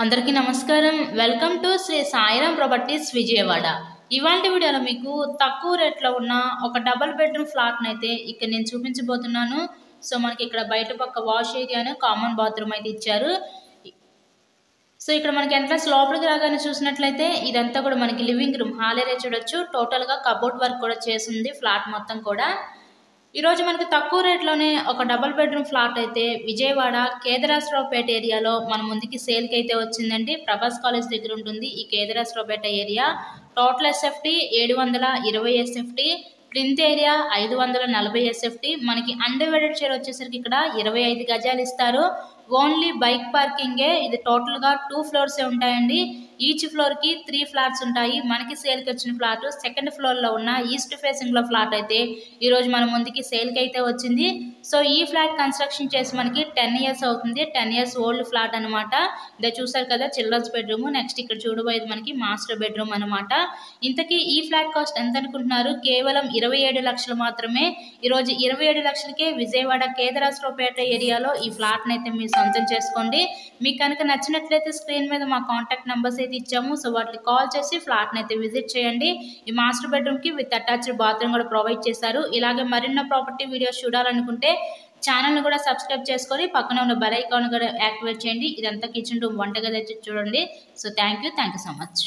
అందరికీ నమస్కారం. Welcome to Sri Sairam properties Vijayawada. ఇవాల్టి వీడియోలో మీకు తక్కువ రేట్లో ఉన్న ఒక డబుల్ బెడ్రూమ్ ఫ్లాట్‌నైతే ఇక్కడ నేను చూపించబోతున్నాను. సో మనకి ఇక్కడ బయట పక్క వాష్ ఏరియాను, కామన్ బాత్రూమ్ అయితే ఇచ్చారు. సో ఇక్కడ మనకి ఎంట్రన్స్ లోపలికి రాగానే చూసినట్లయితే ఇదంతా కూడా మనకి లివింగ్ రూమ్, హాల్ ఏరియా చూడొచ్చు. టోటల్‌గా కబోర్డ్ వర్క్ కూడా చేసుంది ఫ్లాట్ మొత్తం కూడా. ఈరోజు మనకి తక్కువ రేట్లోనే ఒక డబుల్ బెడ్రూమ్ ఫ్లాట్ అయితే విజయవాడ కేదరాశ్రావుపేట ఏరియాలో మన ముందుకి సేల్కి అయితే వచ్చిందండి. ప్రభాస్ కాలేజ్ దగ్గర ఉంటుంది ఈ Kedareswarapeta area. Total SFT 720 SFT, plinth area 540 SFT. మనకి అన్డివైడెడ్ షేర్ వచ్చేసరికి ఇక్కడ 25 గజాలు ఇస్తారు. ఓన్లీ బైక్ పార్కింగే. ఇది టోటల్గా 2 ఫ్లోర్సే ఉంటాయండి. ఈచ్ ఫ్లోర్కి 3 ఫ్లాట్స్ ఉంటాయి. మనకి సేల్కి వచ్చిన ఫ్లాట్ సెకండ్ ఫ్లోర్లో ఉన్న ఈస్ట్ ఫేసింగ్లో ఫ్లాట్ అయితే ఈరోజు మన ముందుకి సేల్కి అయితే వచ్చింది. సో ఈ ఫ్లాట్ కన్స్ట్రక్షన్ చేసి మనకి 10 ఇయర్స్ అవుతుంది. 10 ఇయర్స్ ఓల్డ్ ఫ్లాట్ అనమాట. ఇదే చూసారు కదా చిల్డ్రన్స్ బెడ్రూమ్. నెక్స్ట్ ఇక్కడ చూడబోయేది మనకి మాస్టర్ బెడ్రూమ్ అనమాట. ఇంతకీ ఈ ఫ్లాట్ కాస్ట్ ఎంత అనుకుంటున్నారు? కేవలం 27 లక్షలు మాత్రమే. ఈరోజు 27 లక్షలకే విజయవాడ కేదరాశ్రావుపేట ఏరియాలో ఈ ఫ్లాట్ని అయితే మీరు సొంతం చేసుకోండి. మీకు కనుక నచ్చినట్లయితే స్క్రీన్ మీద మా కాంటాక్ట్ నెంబర్స్ అయితే ఇచ్చాము. సో వాటికి కాల్ చేసి ఫ్లాట్ని అయితే విజిట్ చేయండి. ఈ మాస్టర్ బెడ్రూమ్కి విత్ అటాచ్డ్ బాత్రూమ్ కూడా ప్రొవైడ్ చేశారు. ఇలాగే మరిన్నో ప్రాపర్టీ వీడియోస్ చూడాలనుకుంటే ఛానల్ని కూడా సబ్స్క్రైబ్ చేసుకొని పక్కన ఉన్న బెల్ ఐకాన్ కూడా యాక్టివేట్ చేయండి. ఇదంతా కిచెన్ రూమ్, వంటగది అయితే చూడండి. So thank you so much.